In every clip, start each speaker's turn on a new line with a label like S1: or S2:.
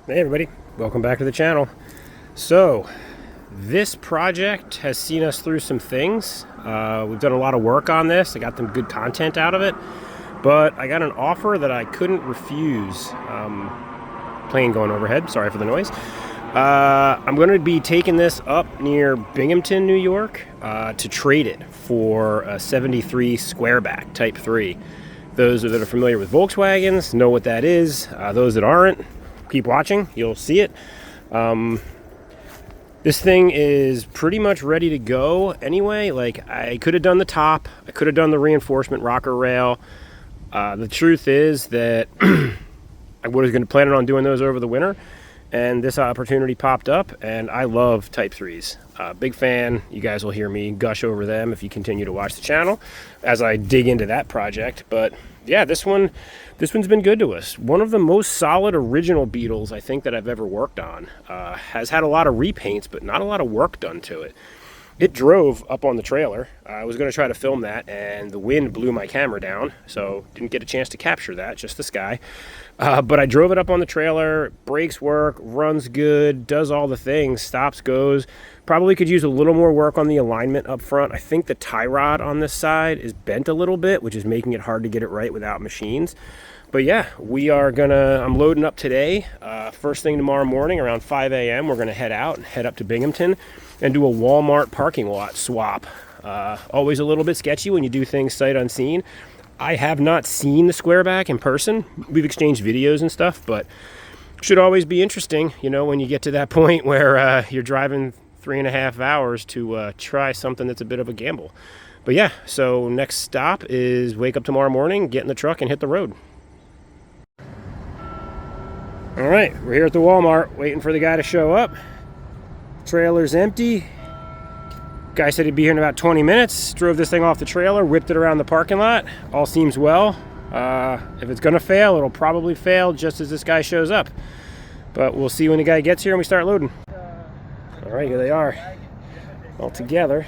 S1: Hey everybody, welcome back to the channel. So, this project has seen us through some things. We've done a lot of work on this. I got some good content out of it, but I got an offer that I couldn't refuse. Plane going overhead, sorry for the noise. I'm going to be taking this up near Binghamton, New York, to trade it for a 73 Squareback Type 3. Those that are familiar with Volkswagens know what that is. Those that aren't, keep watching, you'll see it. This thing is pretty much ready to go anyway. Like, I could have done the top, I could have done the reinforcement rocker rail. The truth is that I was going to plan on doing those over the winter, and this opportunity popped up, and I love Type 3s. Big fan. You guys will hear me gush over them if you continue to watch the channel as I dig into that project. But yeah, this one's been good to us. One of the most solid original Beetles I think that I've ever worked on. Has had a lot of repaints, but not a lot of work done to it. It drove up on the trailer. I was going to try to film that, and the wind blew my camera down, so didn't get a chance to capture that, just the sky. But I drove it up on the trailer. Brakes work, runs good, does all the things, stops, goes. Probably could use a little more work on the alignment up front. I think the tie rod on this side is bent a little bit, which is making it hard to get it right without machines. But yeah, I'm loading up today. First thing tomorrow morning around 5 a.m. we're gonna head up to Binghamton and do a Walmart parking lot swap. Always a little bit sketchy when you do things sight unseen. I have not seen the Squareback in person. We've exchanged videos and stuff, but should always be interesting, you know, when you get to that point where you're driving 3.5 hours to try something that's a bit of a gamble. But yeah, so next stop is wake up tomorrow morning, get in the truck, and hit the road. All right, we're here at the Walmart waiting for the guy to show up. Trailer's empty. Guy said he'd be here in about 20 minutes. Drove this thing off the trailer, whipped it around the parking lot. All seems well. If it's gonna fail, it'll probably fail just as this guy shows up. But we'll see when the guy gets here and we start loading. All right, here they are, all together.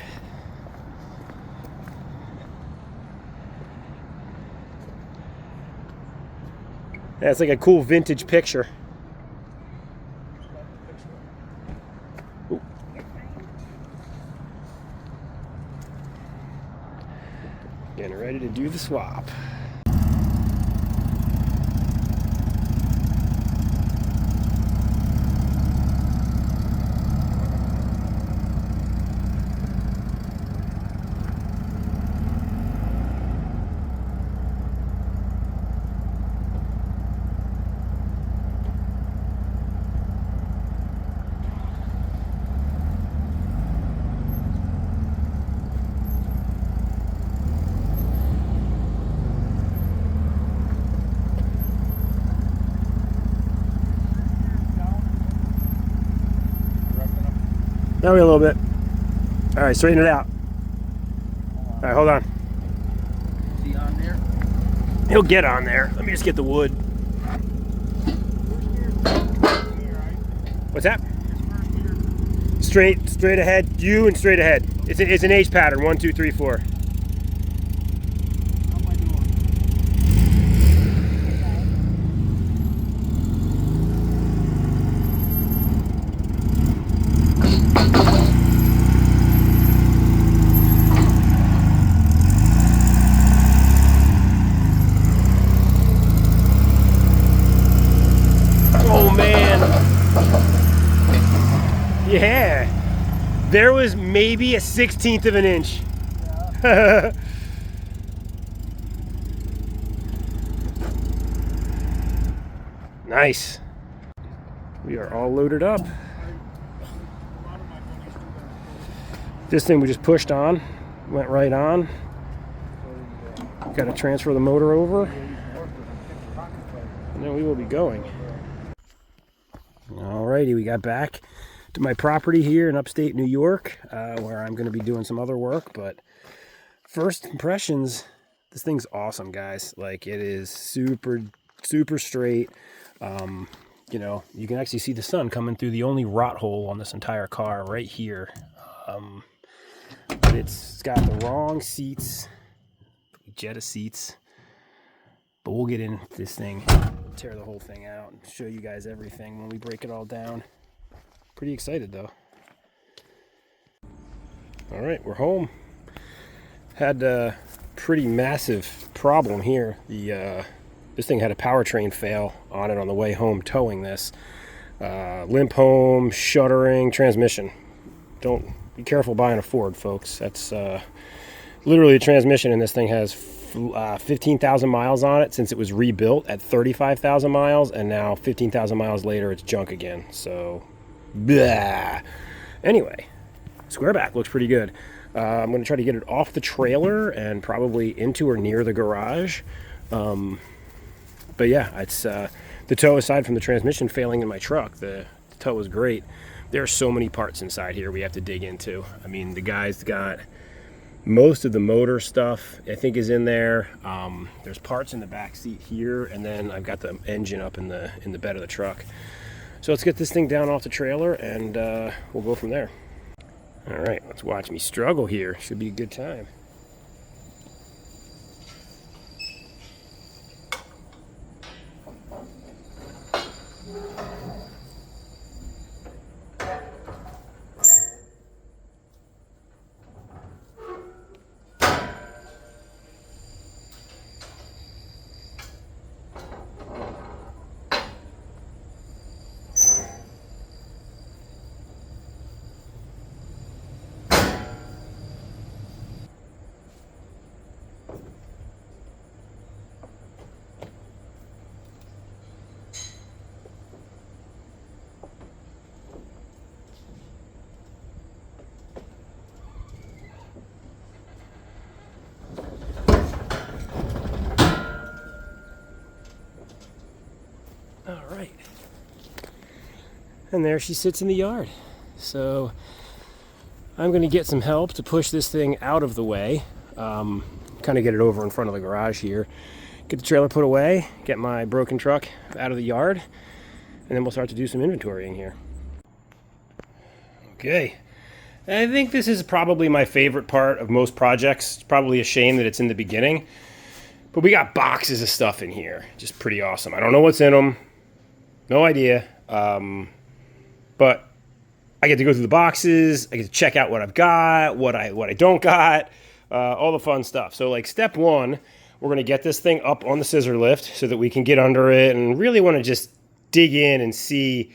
S1: That's like a cool vintage picture. Ooh. Getting ready to do the swap. Now we a little bit. All right, straighten it out. All right, hold on.
S2: Is he on there?
S1: He'll get on there. Let me just get the wood. What's that? Straight ahead. You and straight ahead. It's an H pattern. 1, 2, 3, 4. Yeah, there was maybe a 1/16 of an inch. Yeah. Nice. We are all loaded up. This thing we just pushed on, went right on. Got to transfer the motor over, and then we will be going. Alrighty, we got back to my property here in upstate New York, where I'm going to be doing some other work. But first impressions, this thing's awesome, guys. Like, it is super straight. You know, you can actually see the sun coming through the only rot hole on this entire car right here. But it's got the wrong seats, Jetta seats. But we'll get into this thing tear the whole thing out and show you guys everything when we break it all down. Pretty excited though. All right, we're home. Had a pretty massive problem here. This thing had a powertrain fail on it on the way home towing this. Limp home, shuddering, transmission. Don't be careful buying a Ford, folks. That's literally the transmission in this thing has 15,000 miles on it since it was rebuilt at 35,000 miles, and now 15,000 miles later it's junk again. So, blah. Anyway, Squareback looks pretty good. I'm going to try to get it off the trailer and probably into or near the garage. But yeah, it's the tow, aside from the transmission failing in my truck, the tow is great. There are so many parts inside here we have to dig into. I mean, the guy's got most of the motor stuff, I think, is in there. There's parts in the back seat here, and then I've got the engine up in the bed of the truck. So let's get this thing down off the trailer, and we'll go from there. All right, let's watch me struggle here. Should be a good time. All right. And there she sits in the yard. So I'm going to get some help to push this thing out of the way. Kind of get it over in front of the garage here. Get the trailer put away, get my broken truck out of the yard, and then we'll start to do some inventorying here. Okay. I think this is probably my favorite part of most projects. It's probably a shame that it's in the beginning. But we got boxes of stuff in here. Just pretty awesome. I don't know what's in them. No idea. But I get to go through the boxes. I get to check out what I've got, what I don't got, all the fun stuff. So like step one, we're going to get this thing up on the scissor lift so that we can get under it and really want to just dig in and see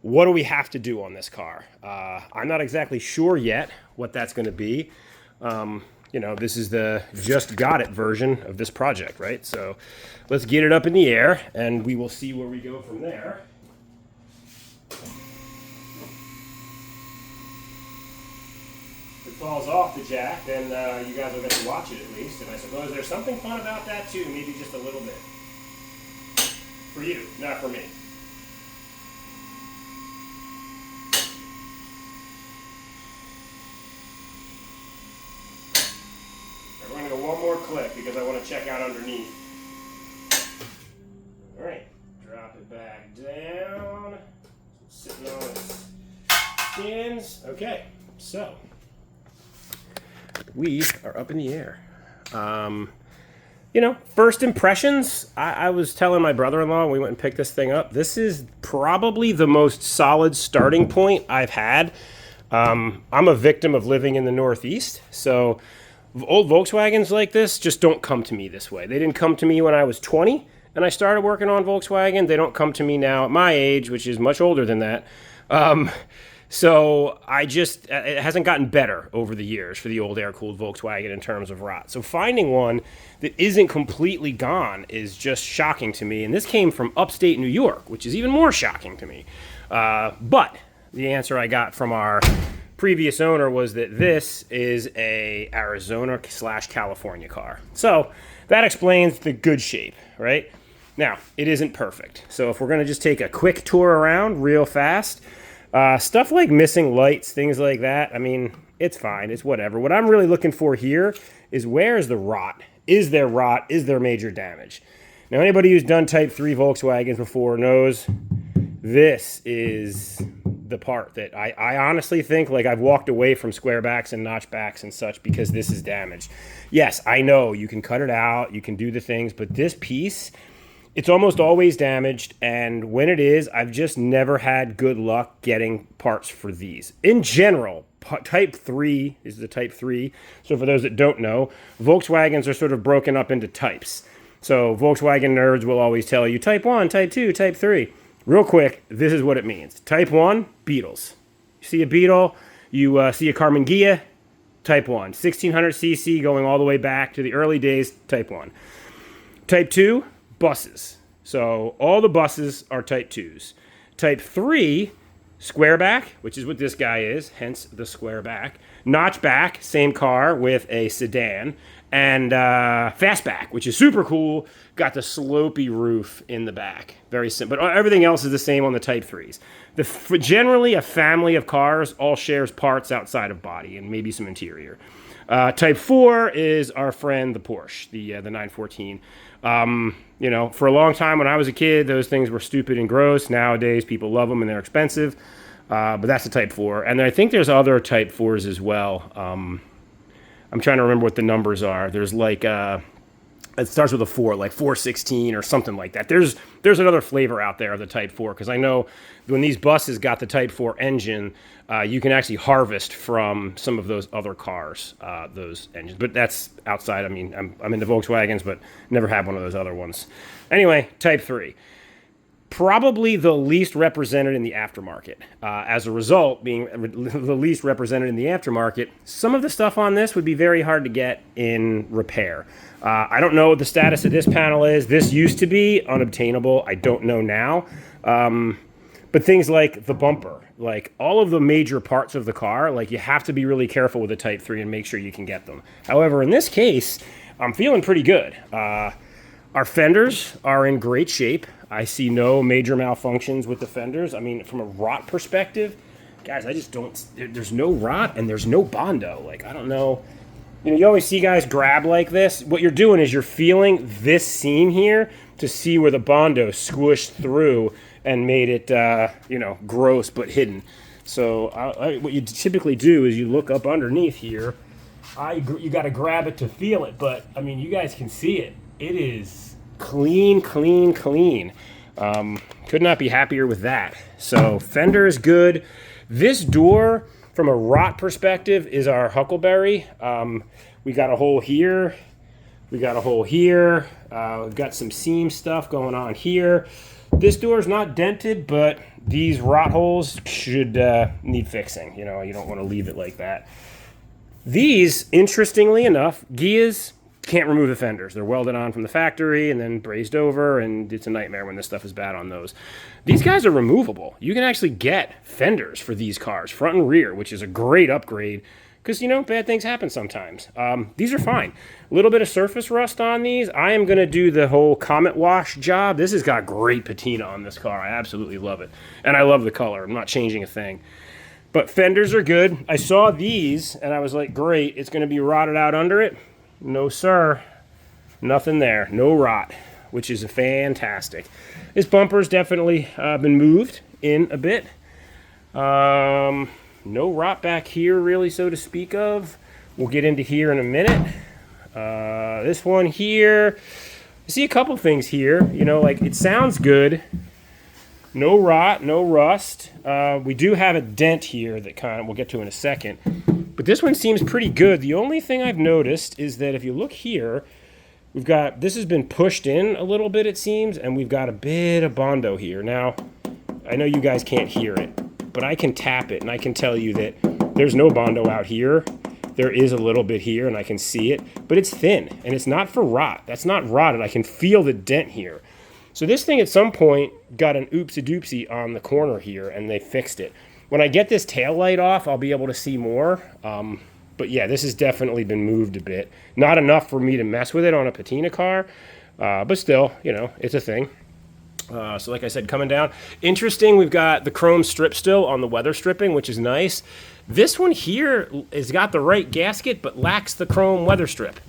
S1: what do we have to do on this car. I'm not exactly sure yet what that's going to be. You know, this is the just got it version of this project, right? So let's get it up in the air and we will see where we go from there. If it falls off the jack, then you guys will get to watch it at least. And I suppose there's something fun about that too, maybe just a little bit. For you, not for me. We're going to go one more click because I want to check out underneath. All right, drop it back down. Sitting on its skins. Okay, so we are up in the air. You know, first impressions, I was telling my brother-in-law when we went and picked this thing up, this is probably the most solid starting point I've had. I'm a victim of living in the Northeast, so old Volkswagens like this just don't come to me this way. They didn't come to me when I was 20 and I started working on Volkswagen. They don't come to me now at my age, which is much older than that. So it hasn't gotten better over the years for the old air-cooled Volkswagen in terms of rot. So finding one that isn't completely gone is just shocking to me. And this came from upstate New York, which is even more shocking to me. But the answer I got from our previous owner was that this is a Arizona/California car. So that explains the good shape, right? Now, it isn't perfect. So if we're going to just take a quick tour around real fast, stuff like missing lights, things like that, I mean, it's fine. It's whatever. What I'm really looking for here is where's the rot? Is there rot? Is there major damage? Now, anybody who's done Type 3 Volkswagens before knows this is the part that I honestly think, like, I've walked away from squarebacks and notchbacks and such because this is damaged. Yes, I know you can cut it out, you can do the things, but this piece It's almost always damaged, and when it is, I've just never had good luck getting parts for these. In general, Type 3 is the Type 3. So for those that don't know, Volkswagens are sort of broken up into types. So Volkswagen nerds will always tell you Type 1, Type 2, Type 3. Real quick, this is what it means. Type 1, Beetles. You see a Beetle, you see a Carmen Ghia, Type 1. 1600cc going all the way back to the early days, Type 1. Type 2, buses. So all the buses are Type 2s. Type 3, Squareback, which is what this guy is, hence the Squareback. Notchback, same car with a sedan. And Fastback, which is super cool. Got the slopey roof in the back. Very simple. But everything else is the same on the Type 3s. Generally, a family of cars all shares parts outside of body and maybe some interior. Type 4 is our friend, the Porsche, the 914. You know, for a long time when I was a kid, those things were stupid and gross. Nowadays, people love them and they're expensive. But that's the Type 4. And I think there's other Type 4s as well. I'm trying to remember what the numbers are. There's like, it starts with a 4, like 416 or something like that. There's another flavor out there of the Type 4, because I know when these buses got the Type 4 engine, you can actually harvest from some of those other cars, those engines. But that's outside. I mean, I'm into Volkswagens, but never had one of those other ones. Anyway, Type 3. Probably the least represented in the aftermarket. As a result, being the least represented in the aftermarket, some of the stuff on this would be very hard to get in repair. I don't know what the status of this panel is. This used to be unobtainable. I don't know now. But things like the bumper, like all of the major parts of the car, like you have to be really careful with the Type 3 and make sure you can get them. However, in this case, I'm feeling pretty good. Our fenders are in great shape. I see no major malfunctions with the fenders. I mean, from a rot perspective, guys, I just don't, there's no rot and there's no Bondo. Like, I don't know. You know, you always see guys grab like this. What you're doing is you're feeling this seam here to see where the Bondo squished through and made it, you know, gross but hidden. So what you typically do is you look up underneath here. You got to grab it to feel it. But, I mean, you guys can see it. It is clean, clean, clean. Could not be happier with that. So fender is good. This door, from a rot perspective, is our Huckleberry. We got a hole here. We got a hole here. We've got some seam stuff going on here. This door is not dented, but these rot holes should need fixing. You know, you don't want to leave it like that. These, interestingly enough, Ghias can't remove the fenders. They're welded on from the factory and then brazed over, and it's a nightmare when this stuff is bad on those. These guys are removable. You can actually get fenders for these cars, front and rear, which is a great upgrade because, you know, bad things happen sometimes. These are fine. A little bit of surface rust on these. I am going to do the whole Comet Wash job. This has got great patina on this car. I absolutely love it. And I love the color. I'm not changing a thing. But fenders are good. I saw these, and I was like, great, it's going to be rotted out under it. No, sir. Nothing there. No rot, which is fantastic. This bumper's definitely been moved in a bit. No rot back here, really, so to speak of. We'll get into here in a minute. This one here, I see a couple things here. You know, like, it sounds good. No rot, no rust. We do have a dent here that we'll get to in a second. But this one seems pretty good. The only thing I've noticed is that if you look here, this has been pushed in a little bit, it seems, and we've got a bit of Bondo here. Now, I know you guys can't hear it, but I can tap it, and I can tell you that there's no Bondo out here. There is a little bit here, and I can see it, but it's thin, and it's not for rot. That's not rotted. I can feel the dent here. So this thing at some point got an oopsie-doopsie on the corner here, and they fixed it. When I get this tail light off, I'll be able to see more. But yeah, this has definitely been moved a bit. Not enough for me to mess with it on a patina car, but still, you know, it's a thing. So like I said, coming down. Interesting, we've got the chrome strip still on the weather stripping, which is nice. This one here has got the right gasket, but lacks the chrome weather strip.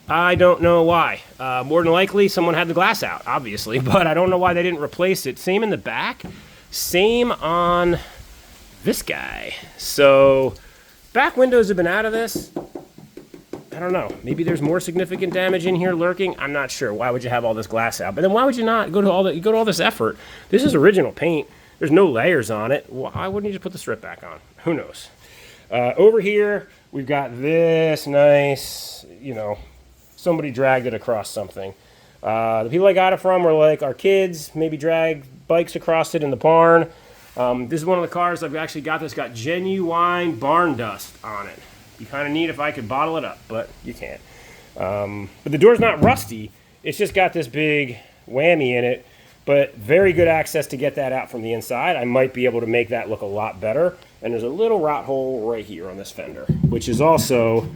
S1: I don't know why. More than likely, someone had the glass out, obviously, but I don't know why they didn't replace it. Same in the back. Same on this guy. So back windows have been out of this. I don't know. Maybe there's more significant damage in here lurking. I'm not sure. Why would you have all this glass out? But then why would you not go to all this effort? This is original paint. There's no layers on it. Why wouldn't you just put the strip back on? Who knows? Over here, we've got this nice, somebody dragged it across something. The people I got it from were like our kids, maybe dragged bikes across it in the barn. This is one of the cars I've actually got that's got genuine barn dust on it. Be kind of neat if I could bottle it up, but you can't. But the door's not rusty. It's just got this big whammy in it, but very good access to get that out from the inside. I might be able to make that look a lot better. And there's a little rot hole right here on this fender, which is also,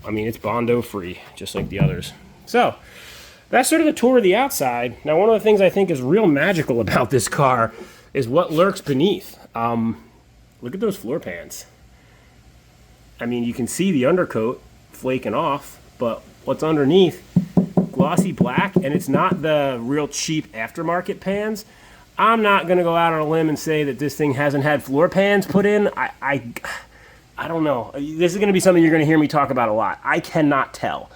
S1: it's Bondo free, just like the others. So that's sort of the tour of the outside. Now, one of the things I think is real magical about this car is what lurks beneath. Look at those floor pans. You can see the undercoat flaking off, but what's underneath, glossy black, and it's not the real cheap aftermarket pans. I'm not going to go out on a limb and say that this thing hasn't had floor pans put in. I don't know. This is going to be something you're going to hear me talk about a lot. I cannot tell.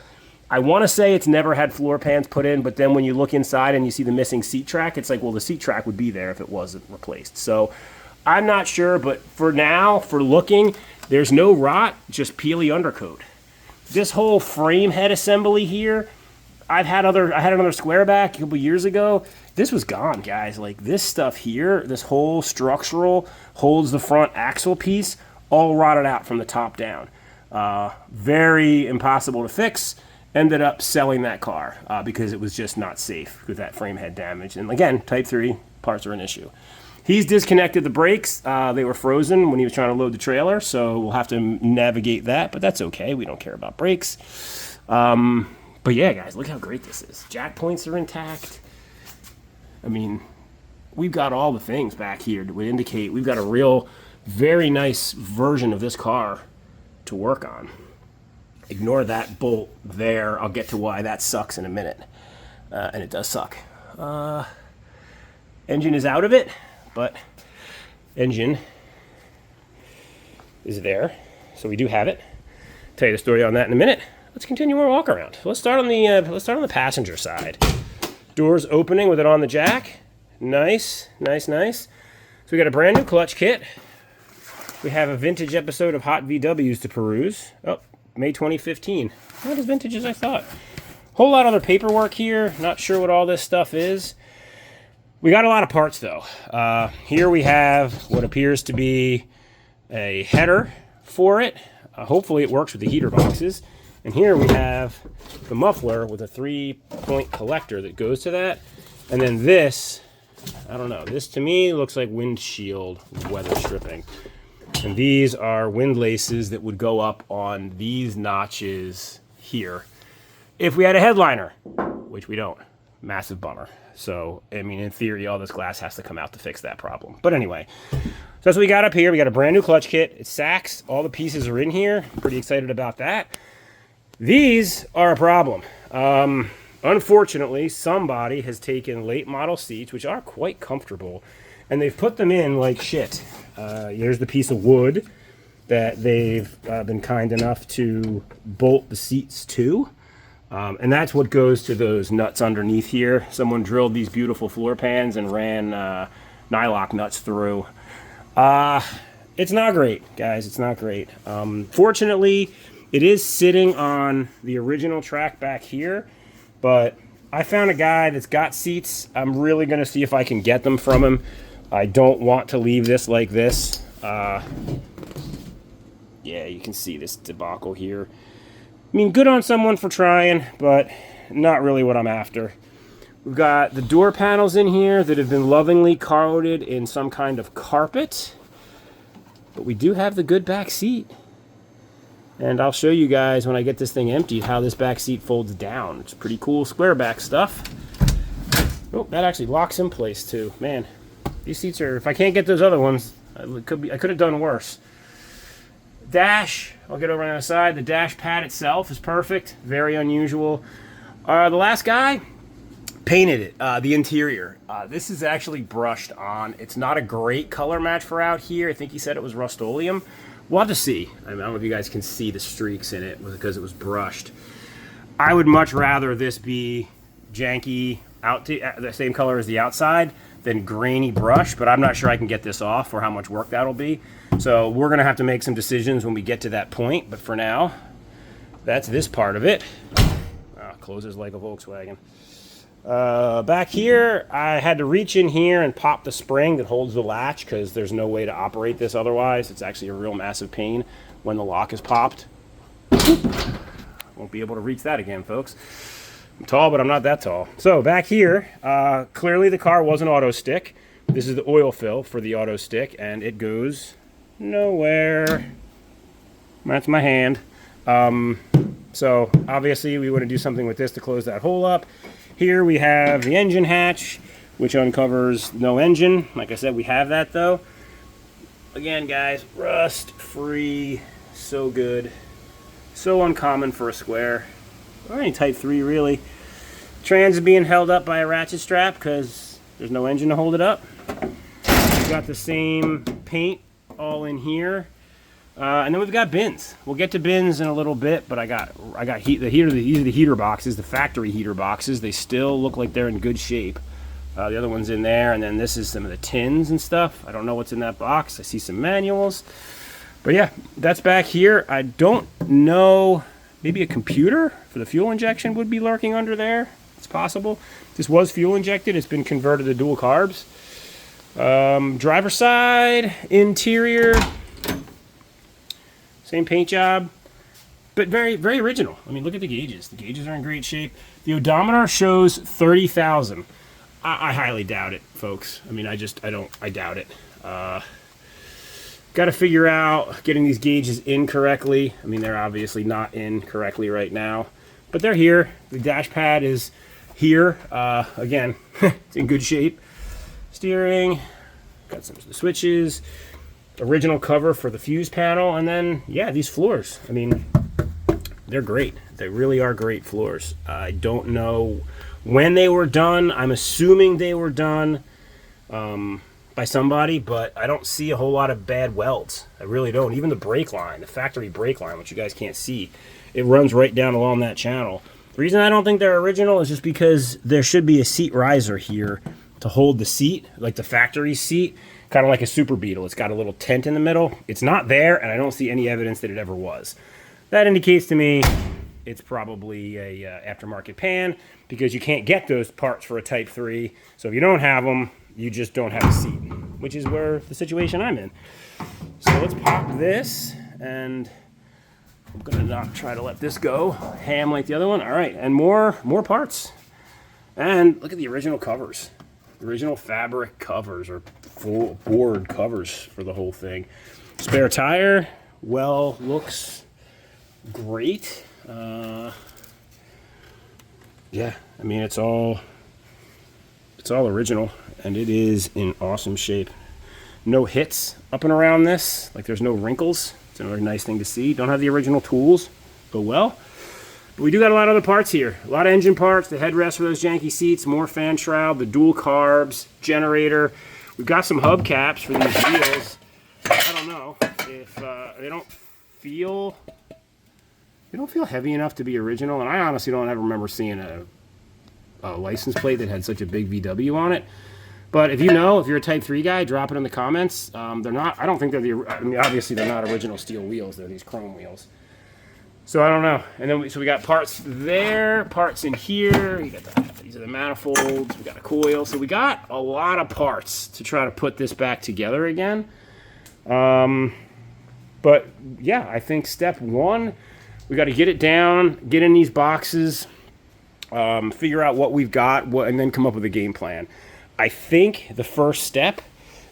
S1: I want to say it's never had floor pans put in, but then when you look inside and you see the missing seat track, it's like, well, the seat track would be there if it wasn't replaced. So I'm not sure, but for now, for looking, there's no rot, just peely undercoat. This whole frame head assembly here, I had another Squareback a couple years ago. This was gone, guys. Like this stuff here, this whole structural holds the front axle piece, all rotted out from the top down. Very impossible to fix. Ended up selling that car because it was just not safe with that frame head damage. And again, Type 3 parts are an issue. He's disconnected the brakes. They were frozen when he was trying to load the trailer, so we'll have to navigate that, but that's okay. We don't care about brakes. But yeah, guys, look how great this is. Jack points are intact. We've got all the things back here that would indicate we've got a real, very nice version of this car to work on. Ignore that bolt there. I'll get to why that sucks in a minute. And it does suck. Engine is out of it, but engine is there. So we do have it. Tell you the story on that in a minute. Let's continue our walk around. Let's start on the passenger side. Doors opening with it on the jack. Nice, nice, nice. So we got a brand new clutch kit. We have a vintage episode of Hot VWs to peruse. Oh, May 2015. Not as vintage as I thought. Whole lot of other paperwork here. Not sure what all this stuff is. We got a lot of parts though. Here we have what appears to be a header for it. Hopefully it works with the heater boxes. And here we have the muffler with a 3-point collector that goes to that. And then this, I don't know, this to me looks like windshield weather stripping. And these are wind laces that would go up on these notches here. If we had a headliner, which we don't, massive bummer. So, in theory, all this glass has to come out to fix that problem. But anyway, so that's what we got up here. We got a brand new clutch kit. It's Sachs. All the pieces are in here. Pretty excited about that. These are a problem. Unfortunately, somebody has taken late model seats, which are quite comfortable, and they've put them in like shit. Here's the piece of wood that they've been kind enough to bolt the seats to. And that's what goes to those nuts underneath here. Someone drilled these beautiful floor pans and ran nylock nuts through. It's not great, guys. It's not great. Fortunately, it is sitting on the original track back here, but I found a guy that's got seats. I'm really going to see if I can get them from him. I don't want to leave this like this. Yeah, you can see this debacle here. Good on someone for trying, but not really what I'm after. We've got the door panels in here that have been lovingly coated in some kind of carpet. But we do have the good back seat. And I'll show you guys when I get this thing emptied how this back seat folds down. It's pretty cool Squareback stuff. Oh, that actually locks in place too. Man, these seats are, if I can't get those other ones, I could have done worse. Dash, I'll get over on the side. The dash pad itself is perfect. Very unusual. The last guy painted it, the interior. This is actually brushed on. It's not a great color match for out here. I think he said it was Rust-Oleum, We'll have to see. I don't know if you guys can see the streaks in it because it was brushed. I would much rather this be janky, the same color as the outside, than grainy brush, but I'm not sure I can get this off or how much work that'll be. So we're gonna have to make some decisions when we get to that point, but for now, that's this part of it. Closes like a Volkswagen. Back here, I had to reach in here and pop the spring that holds the latch because there's no way to operate this otherwise. It's actually a real massive pain when the lock is popped. Won't be able to reach that again, folks. I'm tall, but I'm not that tall. So back here, clearly the car was an auto stick. This is the oil fill for the auto stick, and it goes nowhere. That's my hand. So obviously we want to do something with this to close that hole up. Here we have the engine hatch, which uncovers no engine. Like I said, we have that though. Again, guys, rust free, so good, so uncommon for a Square or any Type 3 really. Trans is being held up by a ratchet strap because there's no engine to hold it up. We've got the same paint all in here. And then we've got bins. We'll get to bins in a little bit, but I got these are the heater boxes, the factory heater boxes. They still look like they're in good shape. The other one's in there, and then this is some of the tins and stuff. I don't know what's in that box. I see some manuals. But yeah, that's back here. I don't know, maybe a computer for the fuel injection would be lurking under there. It's possible. This was fuel injected. It's been converted to dual carbs. Driver side, interior, same paint job, but very, very original. I mean, look at the gauges. The gauges are in great shape. The odometer shows 30,000. I highly doubt it, folks. I mean, I doubt it. Got to figure out getting these gauges in correctly. I mean, they're obviously not in correctly right now, but they're here. The dash pad is here. Again, it's in good shape. Steering, got some of the switches. Original cover for the fuse panel, and then yeah, these floors, I mean, they're great. They really are great floors. I don't know when they were done. I'm assuming they were done by somebody, but I don't see a whole lot of bad welds. I really don't. Even the brake line, the factory brake line, which you guys can't see, it runs right down along that channel. The reason I don't think they're original is just because there should be a seat riser here to hold the seat, like the factory seat, kind of like a Superbeetle. It's got a little tent in the middle. It's not there, and I don't see any evidence that it ever was. That indicates to me it's probably a aftermarket pan, because you can't get those parts for a Type 3. So if you don't have them, you just don't have a seat, which is where the situation I'm in. So let's pop this, and I'm gonna not try to let this go ham like the other one. All right, and more parts. And look at the original covers. The original fabric covers, or full board covers for the whole thing. Spare tire, well, looks great. Yeah, I mean, it's all original, and it is in awesome shape. No hits up and around this, like there's no wrinkles. It's another nice thing to see. Don't have the original tools, but well. But we do got a lot of other parts here. A lot of engine parts, the headrest for those janky seats, more fan shroud, the dual carbs, generator. We've got some hubcaps for these wheels. I don't know if they don't feel heavy enough to be original, and I honestly don't ever remember seeing a license plate that had such a big VW on it. But if you know, if you're a Type 3 guy, drop it in the comments. They're not, I don't think they're I mean, obviously they're not original steel wheels. They're these chrome wheels. So I don't know. And then we got parts there, parts in here. You got these are the manifolds. We got a coil. So we got a lot of parts to try to put this back together again. But yeah, I think step one, we got to get it down, get in these boxes, figure out what we've got, and then come up with a game plan. I think the first step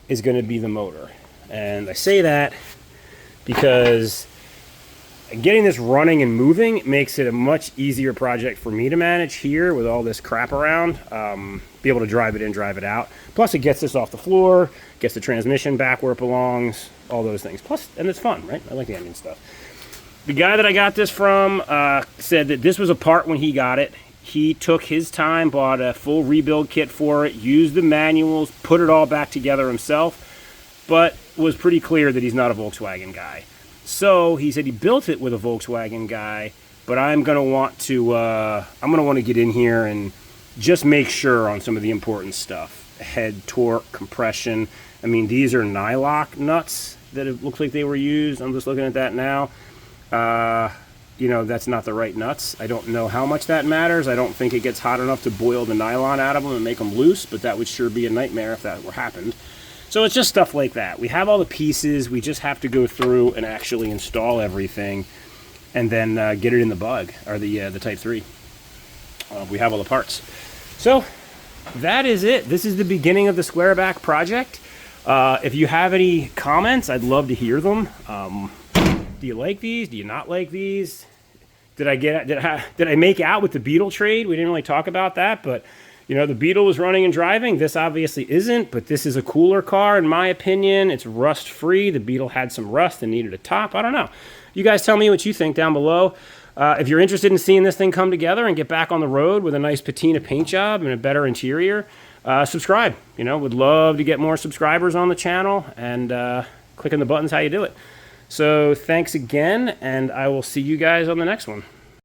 S1: is going to be the motor. And I say that because getting this running and moving makes it a much easier project for me to manage here with all this crap around. Be able to drive it in, drive it out. Plus it gets this off the floor, gets the transmission back where it belongs, all those things. Plus, and it's fun, right? I like the engine stuff. The guy that I got this from said that this was a part when he got it. He took his time, bought a full rebuild kit for it, used the manuals, put it all back together himself, but was pretty clear that he's not a Volkswagen guy. So he said he built it with a Volkswagen guy, but I'm gonna want to get in here and just make sure on some of the important stuff: head torque, compression. I mean, these are nylock nuts that it looks like they were used. I'm just looking at that now. You know, that's not the right nuts. I don't know how much that matters. I don't think it gets hot enough to boil the nylon out of them and make them loose, but that would sure be a nightmare if that were happened. So it's just stuff like that. We have all the pieces. We just have to go through and actually install everything and then get it in the bug, or the Type 3. We have all the parts. So that is it. This is the beginning of the Squareback project. If you have any comments, I'd love to hear them. Do you like these? Do you not like these? Did I make out with the Beetle trade? We didn't really talk about that, but you know, the Beetle was running and driving. This obviously isn't, but this is a cooler car in my opinion. It's rust free. The Beetle had some rust and needed a top. I don't know. You guys tell me what you think down below. If you're interested in seeing this thing come together and get back on the road with a nice patina paint job and a better interior, subscribe. You know, would love to get more subscribers on the channel, and clicking the buttons how you do it. So thanks again, and I will see you guys on the next one.